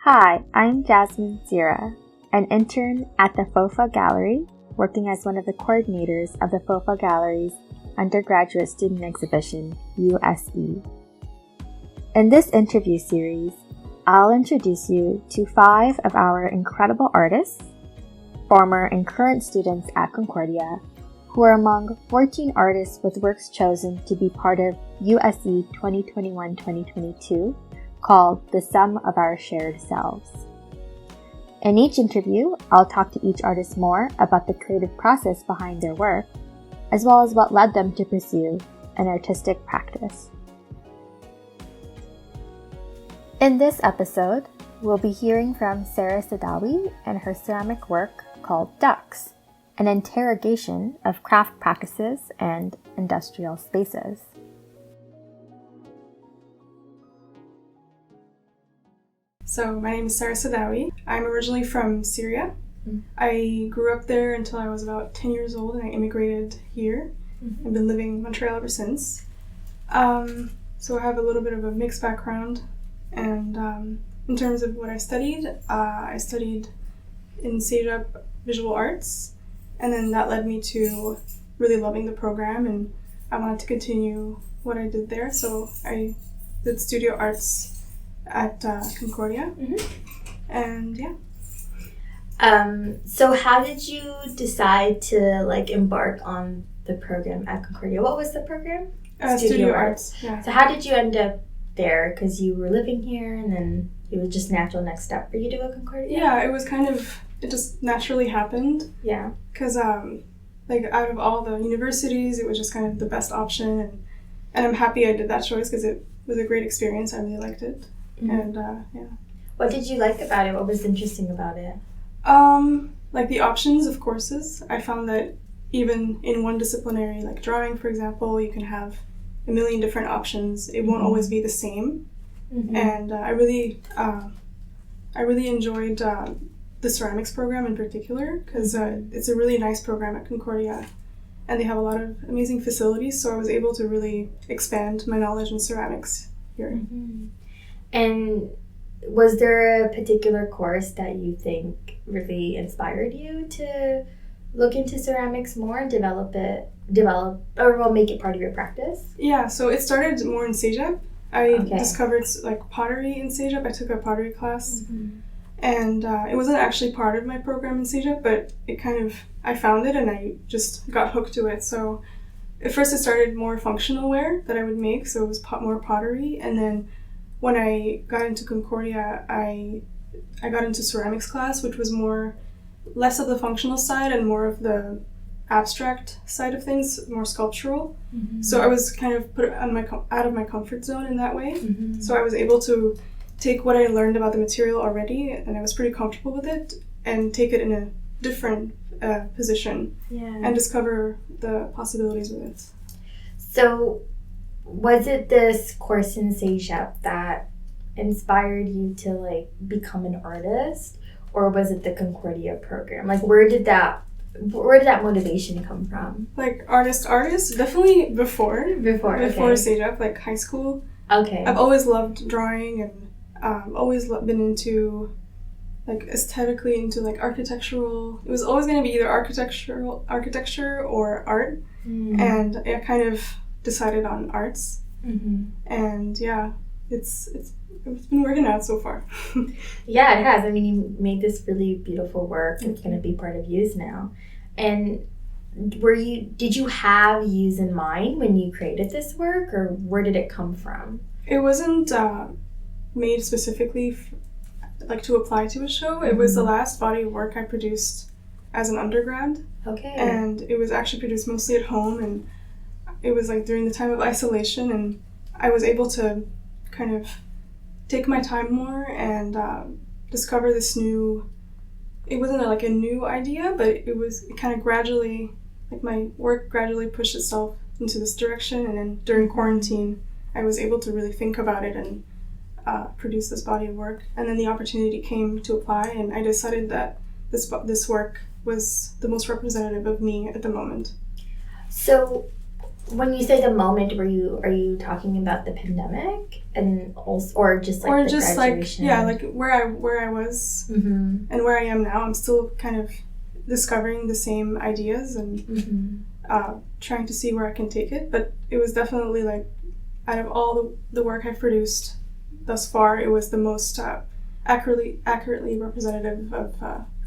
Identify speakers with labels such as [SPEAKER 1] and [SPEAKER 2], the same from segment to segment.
[SPEAKER 1] Hi, I'm Jasmine Sihra, an intern at the FOFA Gallery, working as one of the coordinators of the FOFA Gallery's undergraduate student exhibition, USE. In this interview series, I'll introduce you to 5 of our incredible artists, former and current students at Concordia, who are among 14 artists with works chosen to be part of USE2022 called The Sum of Our Shared Selves. In each interview, I'll talk to each artist more about the creative process behind their work, as well as what led them to pursue an artistic practice. In this episode, we'll be hearing from Sara Sadawi and her ceramic work called Ducts, an interrogation of craft practices and industrial spaces.
[SPEAKER 2] So my name is Sara Sadawi. I'm originally from Syria. I grew up there until I was about 10 years old and I immigrated here and been living in Montreal ever since. So I have a little bit of a mixed background, and in terms of what I studied in CEGEP visual arts, and then that led me to really loving the program, and I wanted to continue what I did there, so I did studio arts at Concordia, and yeah.
[SPEAKER 3] So how did you decide to embark on the program at Concordia? What was the program?
[SPEAKER 2] Studio arts. Yeah.
[SPEAKER 3] So how did you end up there? Because you were living here, and then it was just natural next step for you to go to Concordia?
[SPEAKER 2] Yeah, it just naturally happened.
[SPEAKER 3] Yeah.
[SPEAKER 2] Because out of all the universities, it was just kind of the best option, and I'm happy I did that choice because it was a great experience. I really liked it. And yeah.
[SPEAKER 3] What did you like about it? What was interesting about it?
[SPEAKER 2] The options of courses. I found that even in one disciplinary, like drawing, for example, you can have a million different options. It won't always be the same. And I really enjoyed the ceramics program in particular, because it's a really nice program at Concordia, and they have a lot of amazing facilities. So I was able to really expand my knowledge in ceramics here.
[SPEAKER 3] And was there a particular course that you think really inspired you to look into ceramics more and make it part of your practice?
[SPEAKER 2] Yeah, so it started more in CEGEP. I discovered pottery in CEGEP. I took a pottery class, and it wasn't actually part of my program in CEGEP, but I found it and I just got hooked to it. So at first it started more functional ware that I would make, so it was more pottery, and then when I got into Concordia, I got into ceramics class, which was less of the functional side and more of the abstract side of things, more sculptural. So I was kind of put out of my comfort zone in that way. So I was able to take what I learned about the material already, and I was pretty comfortable with it, and take it in a different position and discover the possibilities with it.
[SPEAKER 3] So was it this course in CEGEP that inspired you to become an artist, or was it the Concordia program? Where did that motivation come from?
[SPEAKER 2] Artist, definitely before CEGEP, high school.
[SPEAKER 3] Okay.
[SPEAKER 2] I've always loved drawing, and always been into aesthetically into architectural. It was always going to be either architecture or art, and I kind of decided on arts, and yeah, it's been working out so far.
[SPEAKER 3] Yeah, it has. I mean, you made this really beautiful work. It's going to be part of USE now. And did you have USE in mind when you created this work, or where did it come from?
[SPEAKER 2] It wasn't made specifically to apply to a show. It was the last body of work I produced as an undergrad.
[SPEAKER 3] Okay.
[SPEAKER 2] And it was actually produced mostly at home, and it was during the time of isolation, and I was able to kind of take my time more and discover this new. It wasn't a new idea, but it kind of gradually, my work gradually pushed itself into this direction, and then during quarantine, I was able to really think about it and produce this body of work. And then the opportunity came to apply, and I decided that this work was the most representative of me at the moment.
[SPEAKER 3] So When you say the moment, are you talking about the pandemic and also, or just like the graduation?
[SPEAKER 2] Like where I was and where I am now, I'm still kind of discovering the same ideas and trying to see where I can take it. But it was definitely like, out of all the work I've produced thus far, it was the most accurately representative of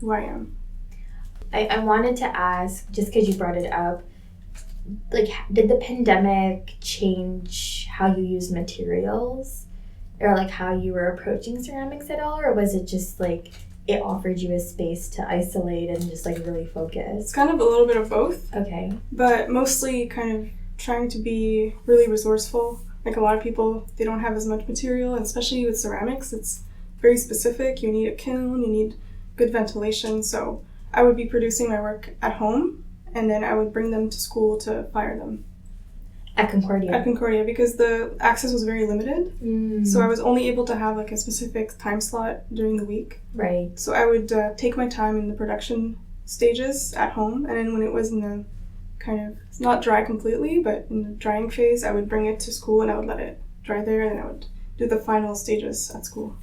[SPEAKER 2] who I am.
[SPEAKER 3] I wanted to ask, just because you brought it up, like, did the pandemic change how you use materials, or like how you were approaching ceramics at all, or was it just like it offered you a space to isolate and just like really focus?
[SPEAKER 2] It's kind of a little bit of both.
[SPEAKER 3] Okay.
[SPEAKER 2] But mostly kind of trying to be really resourceful. Like a lot of people, they don't have as much material, and especially with ceramics, it's very specific. You need a kiln, you need good ventilation. So I would be producing my work at home, and then I would bring them to school to fire them.
[SPEAKER 3] At Concordia?
[SPEAKER 2] At Concordia, because the access was very limited. So I was only able to have like a specific time slot during the week.
[SPEAKER 3] Right.
[SPEAKER 2] So I would take my time in the production stages at home, and then when it was in the kind of, not dry completely, but in the drying phase, I would bring it to school and I would let it dry there, and then I would do the final stages at school.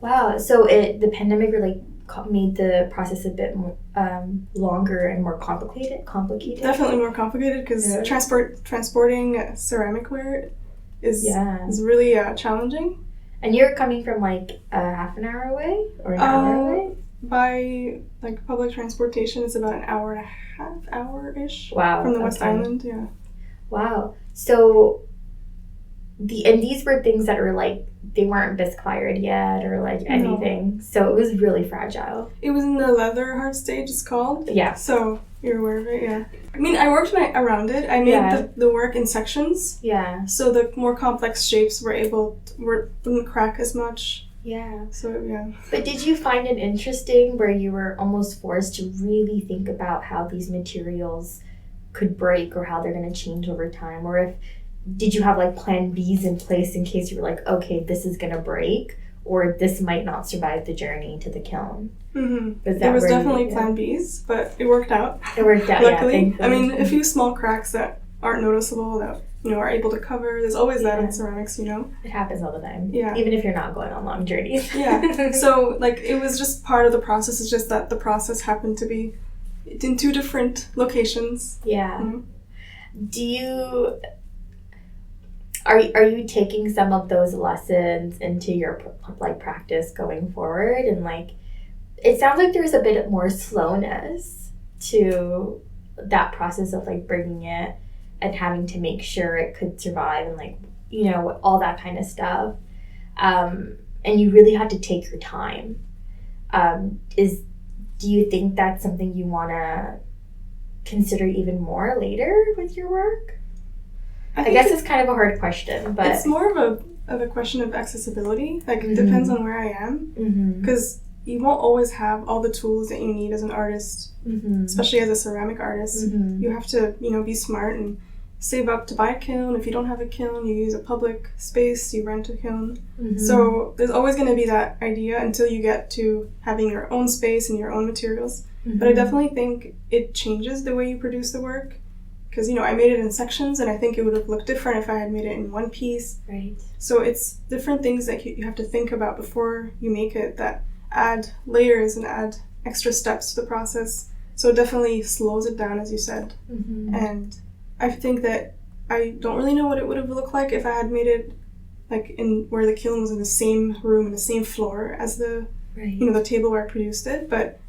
[SPEAKER 3] Wow. So the pandemic really made the process a bit more longer and more complicated?
[SPEAKER 2] Definitely more complicated, because transporting ceramic ware is really challenging.
[SPEAKER 3] And you're coming from like half an hour away or an hour away?
[SPEAKER 2] By like public transportation, it's about an hour and a half, hour-ish.
[SPEAKER 3] Wow.
[SPEAKER 2] From the West Island, yeah.
[SPEAKER 3] Wow. So these were things that were like, they weren't bisque fired yet or like anything. No. So it was really fragile.
[SPEAKER 2] It was in the leather hard stage, it's called.
[SPEAKER 3] Yeah.
[SPEAKER 2] So you're aware of it, yeah. I mean, I worked around it. I made the work in sections.
[SPEAKER 3] Yeah.
[SPEAKER 2] So the more complex shapes wouldn't crack as much.
[SPEAKER 3] Yeah.
[SPEAKER 2] So, yeah.
[SPEAKER 3] But did you find it interesting where you were almost forced to really think about how these materials could break or how they're going to change over time? Or did you have like plan Bs in place in case you were like, okay, this is going to break, or this might not survive the journey to the kiln?
[SPEAKER 2] There was definitely plan Bs, but it worked out.
[SPEAKER 3] It worked out,
[SPEAKER 2] luckily. Yeah. I mean, a few small cracks that aren't noticeable that, are able to cover. There's always that in ceramics,
[SPEAKER 3] It happens all the time.
[SPEAKER 2] Yeah.
[SPEAKER 3] Even if you're not going on long journeys.
[SPEAKER 2] Yeah. So, like, it was just part of the process. It's just that the process happened to be in two different locations.
[SPEAKER 3] Yeah. Do you... Are you taking some of those lessons into your like practice going forward? And like, it sounds like there's a bit more slowness to that process of like bringing it and having to make sure it could survive and like, all that kind of stuff. And you really had to take your time. Do you think that's something you want to consider even more later with your work? I guess it's kind of a hard question, but
[SPEAKER 2] it's more of a question of accessibility. Like, it depends on where I am, because you won't always have all the tools that you need as an artist, especially as a ceramic artist. You have to, be smart and save up to buy a kiln. If you don't have a kiln, you use a public space, you rent a kiln. So there's always going to be that idea until you get to having your own space and your own materials. But I definitely think it changes the way you produce the work. Because, I made it in sections, and I think it would have looked different if I had made it in one piece.
[SPEAKER 3] Right.
[SPEAKER 2] So it's different things that you have to think about before you make it that add layers and add extra steps to the process. So it definitely slows it down, as you said. And I think that I don't really know what it would have looked like if I had made it like in where the kiln was in the same room, in the same floor as the the table where I produced it. But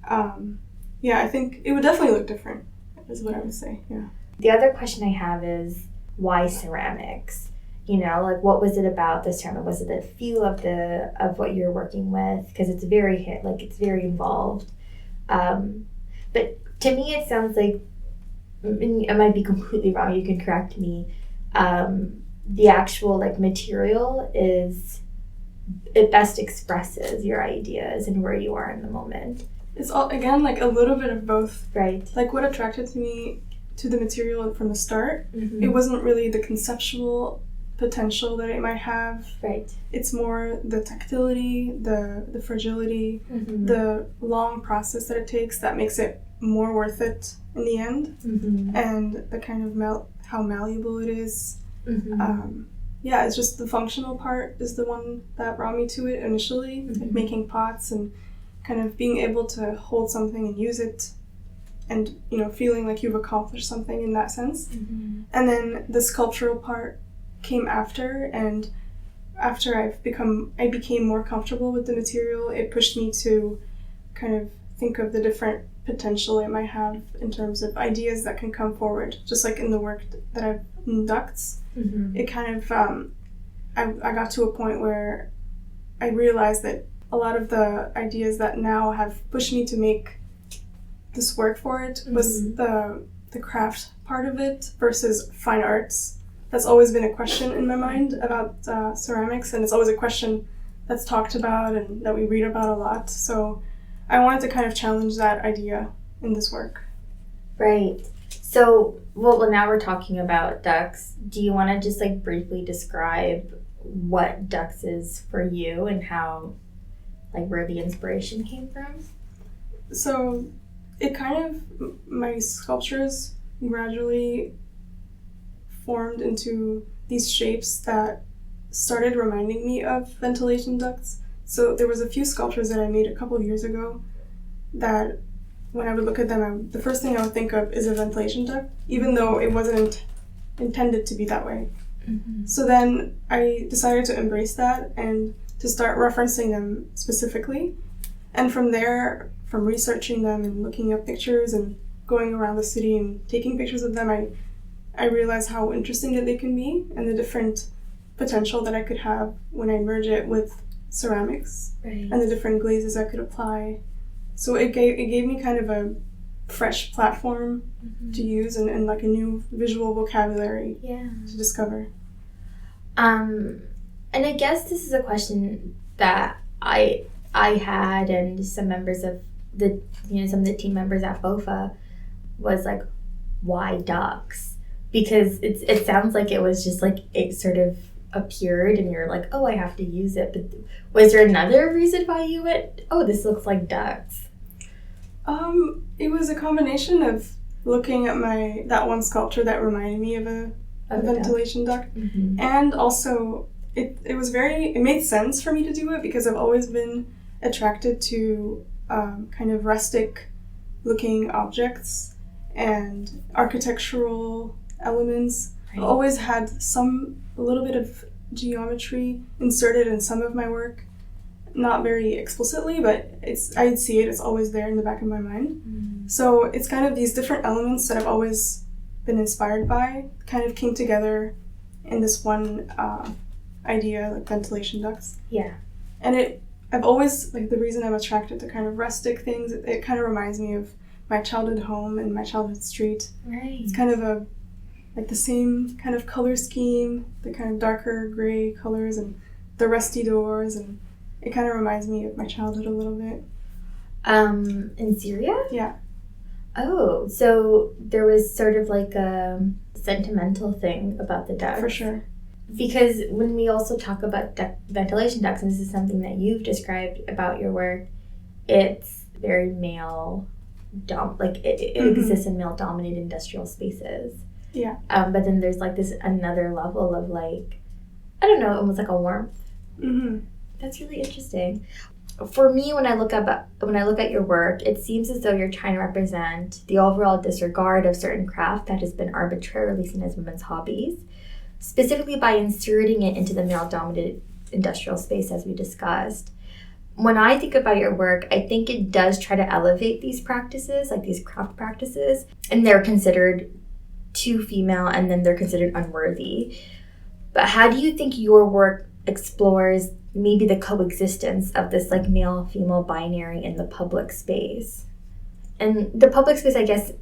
[SPEAKER 2] I think it would definitely look different. Is what I would say, yeah.
[SPEAKER 3] The other question I have is, why ceramics? Like, what was it about the ceramic? Was it the feel of what you're working with? Because it's very involved. But to me, it sounds like, I might be completely wrong, you can correct me, the actual like material it best expresses your ideas and where you are in the moment.
[SPEAKER 2] It's all, again, like a little bit of both.
[SPEAKER 3] Right.
[SPEAKER 2] Like, what attracted me to the material from the start, it wasn't really the conceptual potential that it might have.
[SPEAKER 3] Right.
[SPEAKER 2] It's more the tactility, the fragility, the long process that it takes that makes it more worth it in the end, and the kind of how malleable it is. It's just the functional part is the one that brought me to it initially, like making pots and kind of being able to hold something and use it, and feeling like you've accomplished something in that sense. And then the sculptural part came after, and after I became more comfortable with the material, it pushed me to kind of think of the different potential it might have in terms of ideas that can come forward. Just like in the work that I've in Ducts, it kind of I got to a point where I realized that a lot of the ideas that now have pushed me to make this work for it was the craft part of it versus fine arts. That's always been a question in my mind about ceramics, and it's always a question that's talked about and that we read about a lot. So I wanted to kind of challenge that idea in this work.
[SPEAKER 3] Right. So, well, now we're talking about Ducts. Do you want to just like briefly describe what Ducts is for you and how, like, where the inspiration came from?
[SPEAKER 2] So it kind of, my sculptures gradually formed into these shapes that started reminding me of ventilation ducts. So there was a few sculptures that I made a couple of years ago that when I would look at them, the first thing I would think of is a ventilation duct, even though it wasn't intended to be that way. So then I decided to embrace that and to start referencing them specifically. And from there, from researching them and looking up pictures and going around the city and taking pictures of them, I realized how interesting that they can be and the different potential that I could have when I merge it with ceramics and the different glazes I could apply. So it gave me kind of a fresh platform to use and like a new visual vocabulary to discover.
[SPEAKER 3] And I guess this is a question that I had, and some members of the some of the team members at FOFA was like, why Ducts? Because it sounds like it was just like it sort of appeared and you're like, oh, I have to use it. But was there another reason why you went, oh, this looks like Ducts?
[SPEAKER 2] It was a combination of looking at that one sculpture that reminded me of a ventilation duct. And also it made sense for me to do it because I've always been attracted to kind of rustic looking objects and architectural elements. I've always had a little bit of geometry inserted in some of my work, not very explicitly, but I'd see it, it's always there in the back of my mind. So it's kind of these different elements that I've always been inspired by kind of came together in this one idea, like ventilation ducts. And I've always, like, the reason I'm attracted to kind of rustic things, it kind of reminds me of my childhood home and my childhood street. It's kind of like the same kind of color scheme, the kind of darker gray colors and the rusty doors, and it kind of reminds me of my childhood a little bit.
[SPEAKER 3] In Syria?
[SPEAKER 2] Yeah.
[SPEAKER 3] Oh, so there was sort of like a sentimental thing about the ducts.
[SPEAKER 2] For sure.
[SPEAKER 3] Because when we also talk about ventilation ducts, and this is something that you've described about your work, it's very male, it exists in male-dominated industrial spaces.
[SPEAKER 2] Yeah.
[SPEAKER 3] But then there's like this another level of like, I don't know, almost like a warmth. That's really interesting. For me, when I look at your work, it seems as though you're trying to represent the overall disregard of certain craft that has been arbitrarily seen as women's hobbies, specifically by inserting it into the male-dominated industrial space, as we discussed. When I think about your work, I think it does try to elevate these practices, like these craft practices, and they're considered too female, and then they're considered unworthy. But how do you think your work explores maybe the coexistence of this like male-female binary in the public space? And the public space, I guess,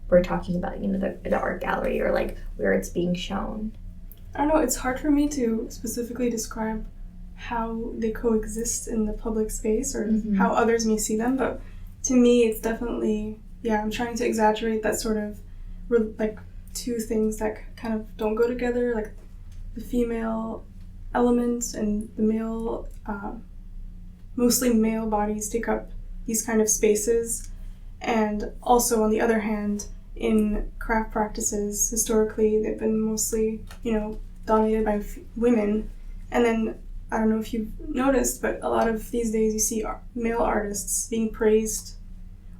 [SPEAKER 3] we're talking about, the art gallery or like where it's being shown.
[SPEAKER 2] I don't know, it's hard for me to specifically describe how they coexist in the public space or how others may see them, but to me it's definitely, I'm trying to exaggerate that sort of like two things that kind of don't go together, like the female elements and the male, mostly male bodies take up these kind of spaces. And also, on the other hand, in craft practices, historically, they've been mostly, dominated by women. And then, I don't know if you've noticed, but a lot of these days you see male artists being praised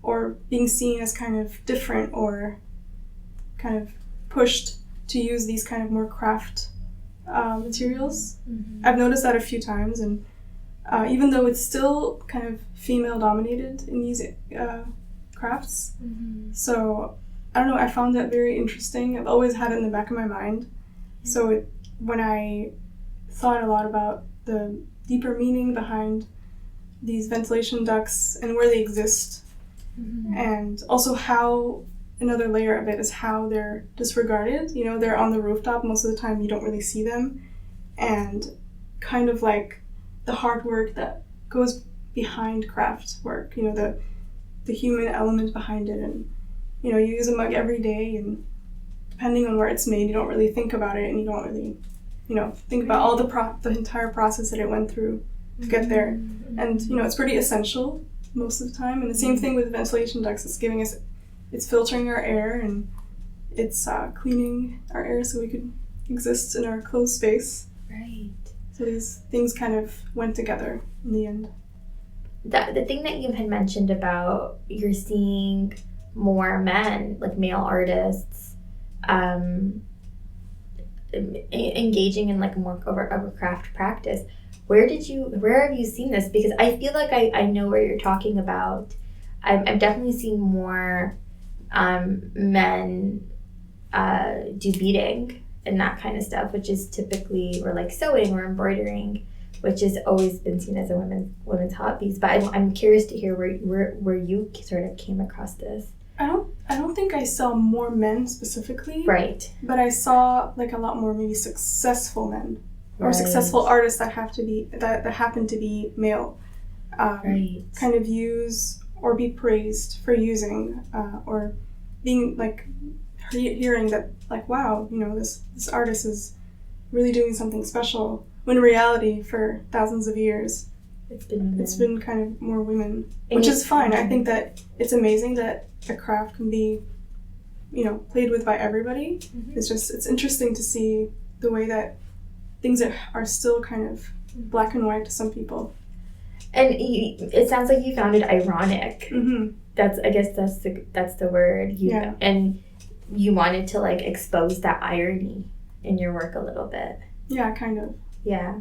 [SPEAKER 2] or being seen as kind of different or kind of pushed to use these kind of more craft materials. Mm-hmm. I've noticed that a few times, and even though it's still kind of female dominated in these crafts, mm-hmm. So I don't know, I found that very interesting. I've always had it in the back of my mind. Mm-hmm. So when I thought a lot about the deeper meaning behind these ventilation ducts and where they exist, mm-hmm. and also how another layer of it is how they're disregarded. They're on the rooftop most of the time, you don't really see them, and kind of like the hard work that goes behind craft work, the human element behind it. And you use a mug every day, and depending on where it's made, you don't really think about it, and you don't really think about all the entire process that it went through to get there. Mm-hmm. And it's pretty essential most of the time. And the same thing with ventilation ducts. It's filtering our air, and it's cleaning our air so we could exist in our closed space.
[SPEAKER 3] Right.
[SPEAKER 2] So these things kind of went together in the end.
[SPEAKER 3] The thing that you had mentioned about you're seeing more men, like male artists, engaging in like more of a craft practice. Where have you seen this? Because I feel like I know where you're talking about. I've definitely seen more men do beading and that kind of stuff, which is typically, or like sewing or embroidering, which has always been seen as a women's hobbies. But I'm curious to hear where you sort of came across this.
[SPEAKER 2] I don't think I saw more men specifically.
[SPEAKER 3] Right.
[SPEAKER 2] But I saw like a lot more maybe successful men or successful artists that happen to be male. Right. Kind of use or be praised for using or being like hearing that like, wow, this artist is really doing something special, when in reality for thousands of years it's been kind of more women, which is fine. I think that it's amazing that a craft can be played with by everybody. Mm-hmm. It's interesting to see the way that things are still kind of black and white to some people.
[SPEAKER 3] And it sounds like you found it ironic.
[SPEAKER 2] Mm-hmm.
[SPEAKER 3] I guess that's the word.
[SPEAKER 2] Yeah.
[SPEAKER 3] And you wanted to like expose that irony in your work a little bit.
[SPEAKER 2] Yeah, kind of.
[SPEAKER 3] Yeah.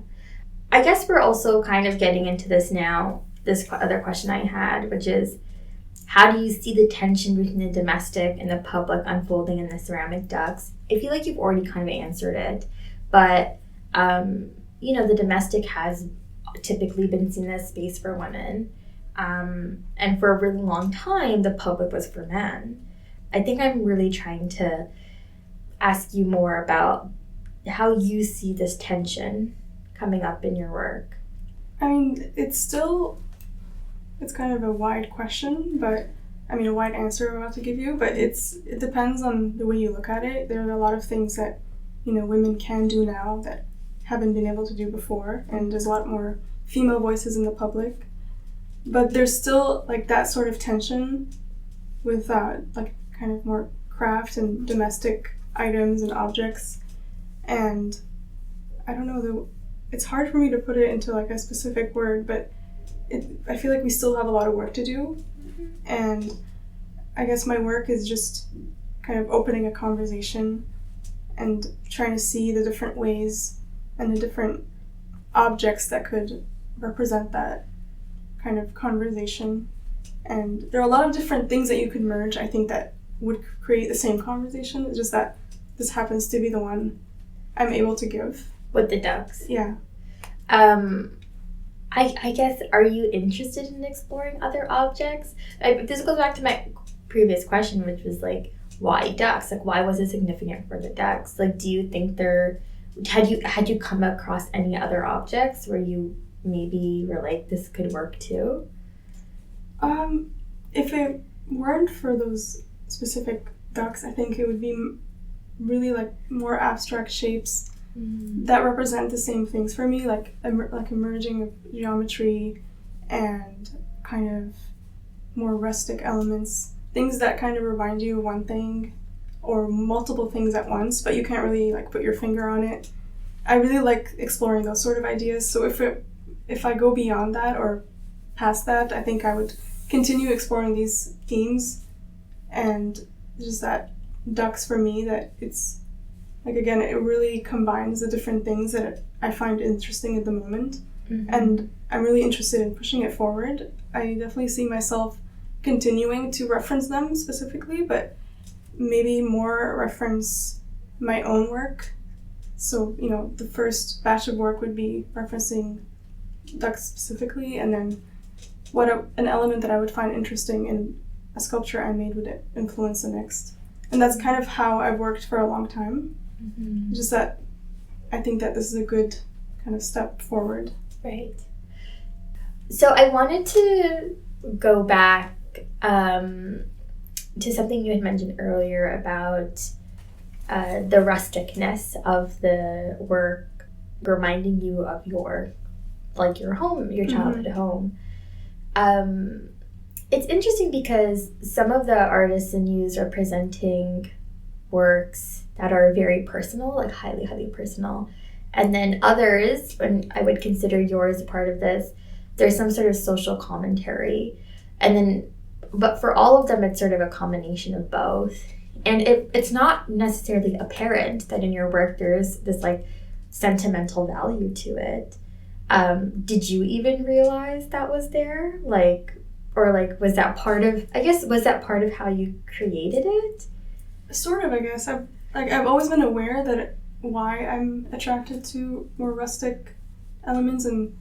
[SPEAKER 3] I guess we're also kind of getting into this now, this other question I had, which is, how do you see the tension between the domestic and the public unfolding in the ceramic ducts? I feel like you've already kind of answered it, but, the domestic has typically been seen as space for women. And for a really long time, the public was for men. I think I'm really trying to ask you more about how you see this tension coming up in your work.
[SPEAKER 2] I mean, it's kind of a wide question, but a wide answer I'm about to give you, but it depends on the way you look at it. There are a lot of things that, women can do now that haven't been able to do before, and there's a lot more female voices in the public. But there's still like that sort of tension with like kind of more craft and domestic items and objects. And I don't know, it's hard for me to put it into like a specific word, but I feel like we still have a lot of work to do. Mm-hmm. And I guess my work is just kind of opening a conversation and trying to see the different ways and the different objects that could represent that kind of conversation. And there are a lot of different things that you could merge, I think, that would create the same conversation. It's just that this happens to be the one I'm able to give.
[SPEAKER 3] With the ducts?
[SPEAKER 2] Yeah.
[SPEAKER 3] I guess, are you interested in exploring other objects? This goes back to my previous question, which was like, why ducts? Like, why was it significant for the ducts? Like, do you think had you come across any other objects where you maybe were like, this could work too?
[SPEAKER 2] If it weren't for those specific ducts, I think it would be really like more abstract shapes that represent the same things for me, like a merging of geometry and kind of more rustic elements, things that kind of remind you of one thing or multiple things at once, but you can't really like put your finger on it. I really like exploring those sort of ideas. So if I go beyond that or past that, I think I would continue exploring these themes, and just that Ducts for me, that it's like, again, it really combines the different things that I find interesting at the moment, and I'm really interested in pushing it forward. I definitely see myself continuing to reference them specifically, but maybe more reference my own work. So, you know, the first batch of work would be referencing Ducts specifically, and then an element that I would find interesting in a sculpture I made would influence the next. And that's kind of how I've worked for a long time. Just that I think that this is a good kind of step forward.
[SPEAKER 3] Right. So I wanted to go back to something you had mentioned earlier about the rusticness of the work, reminding you of your home, your childhood home. It's interesting because some of the artists in Use are presenting works that are very personal, like highly, highly personal. And then others, and I would consider yours a part of this, there's some sort of social commentary. And then, but for all of them, it's sort of a combination of both. And it's not necessarily apparent that in your work there's this like sentimental value to it. Did you even realize that was there? Was that part of how you created it?
[SPEAKER 2] Sort of, I guess. I've always been aware that why I'm attracted to more rustic elements, and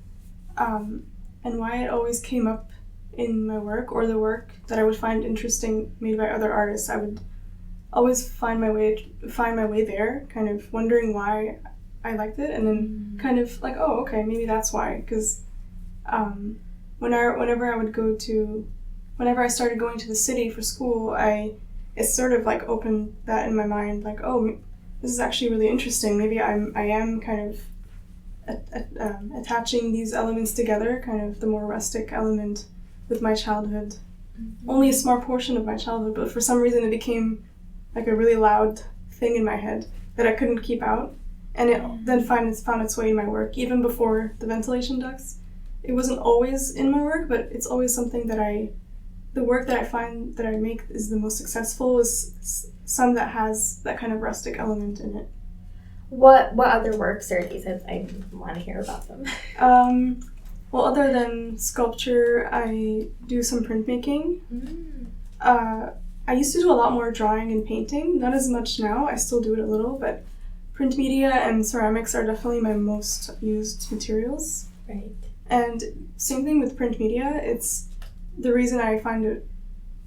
[SPEAKER 2] why it always came up in my work, or the work that I would find interesting made by other artists. I would always find my way there, kind of wondering why I liked it, and then kind of like, oh, okay, maybe that's why. Because whenever I started going to the city for school, it sort of like opened that in my mind, like, oh, this is actually really interesting. Maybe I am kind of attaching these elements together, kind of the more rustic element with my childhood. Only a small portion of my childhood, but for some reason it became like a really loud thing in my head that I couldn't keep out. And it then found its way in my work, even before the ventilation ducts. It wasn't always in my work, but it's always something that the work that I find that I make is the most successful is some that has that kind of rustic element in it.
[SPEAKER 3] What other works are these? I want to hear about them.
[SPEAKER 2] Well, other than sculpture, I do some printmaking. I used to do a lot more drawing and painting, not as much now. I still do it a little, but print media and ceramics are definitely my most used materials.
[SPEAKER 3] Right.
[SPEAKER 2] And same thing with print media. It's the reason I find it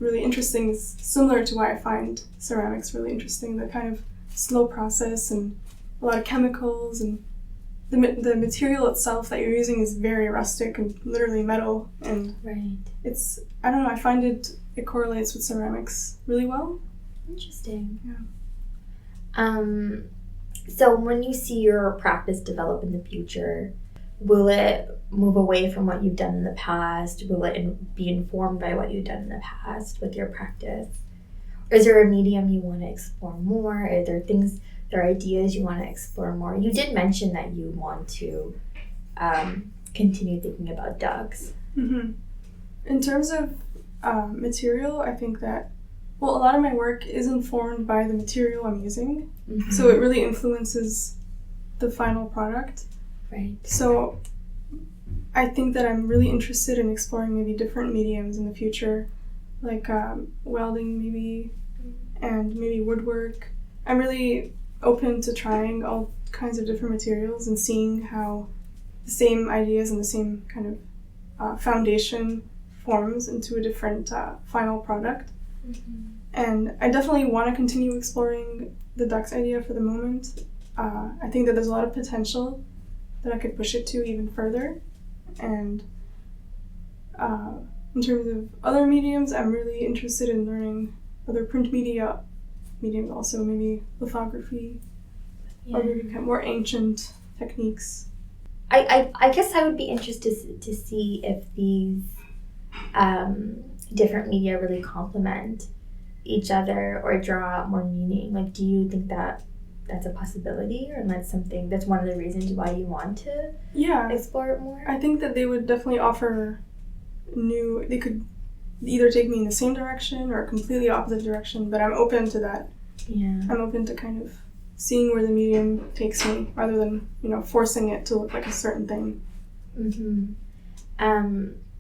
[SPEAKER 2] really interesting is similar to why I find ceramics really interesting. The kind of slow process and a lot of chemicals, and the material itself that you're using is very rustic and literally metal. And it's, I don't know, I find it correlates with ceramics really well.
[SPEAKER 3] Interesting.
[SPEAKER 2] Yeah.
[SPEAKER 3] So when you see your practice develop in the future, will it move away from what you've done in the past? Will it be informed by what you've done in the past with your practice? Or is there a medium you want to explore more? Are there ideas you want to explore more? You did mention that you want to continue thinking about ducts.
[SPEAKER 2] In terms of material, I think that, a lot of my work is informed by the material I'm using. So it really influences the final product.
[SPEAKER 3] Right.
[SPEAKER 2] So I think that I'm really interested in exploring maybe different mediums in the future, like welding maybe, and maybe woodwork. I'm really open to trying all kinds of different materials and seeing how the same ideas and the same kind of foundation forms into a different final product. And I definitely want to continue exploring the ducts idea for the moment. I think that there's a lot of potential that I could push it to even further. And in terms of other mediums, I'm really interested in learning other print mediums, also maybe lithography, or maybe kind of more ancient techniques.
[SPEAKER 3] I guess I would be interested to see if these different media really complement each other or draw out more meaning. Like, do you think that that's a possibility, or that's something that's one of the reasons why you want to explore it more?
[SPEAKER 2] I think that they would definitely offer they could either take me in the same direction or a completely opposite direction, but I'm open to that.
[SPEAKER 3] Yeah.
[SPEAKER 2] I'm open to kind of seeing where the medium takes me rather than, forcing it to look like a certain thing.
[SPEAKER 3] Mm-hmm.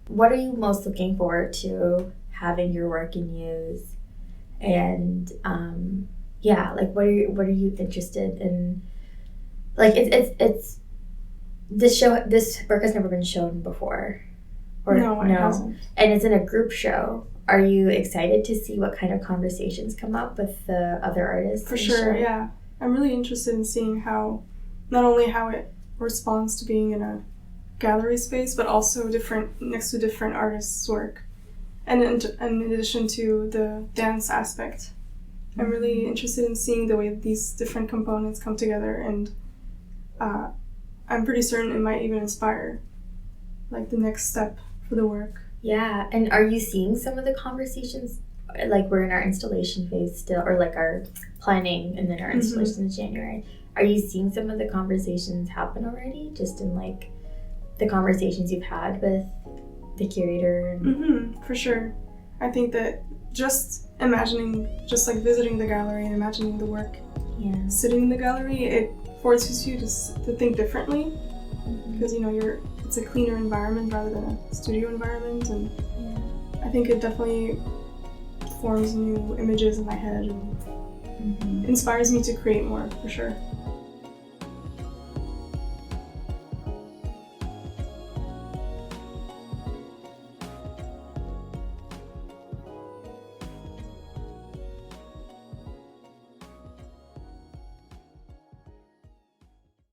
[SPEAKER 3] What are you most looking forward to having your work in use? And like what are you interested in? Like it's this work has never been shown before.
[SPEAKER 2] No, it hasn't.
[SPEAKER 3] And it's in a group show. Are you excited to see what kind of conversations come up with the other artists?
[SPEAKER 2] For sure, yeah. I'm really interested in seeing not only how it responds to being in a gallery space, but also next to different artists' work. And in addition to the dance aspect. I'm really interested in seeing the way these different components come together, and I'm pretty certain it might even inspire like the next step for the work.
[SPEAKER 3] Yeah, and are you seeing some of the conversations, like we're in our installation phase still, or like our planning and then our installation in January? Are you seeing some of the conversations happen already, just in like the conversations you've had with the curator?
[SPEAKER 2] For sure. I think that just like visiting the gallery and imagining the work, sitting in the gallery, it forces you to think differently, because it's a cleaner environment rather than a studio environment, and I think it definitely forms new images in my head and inspires me to create more, for sure.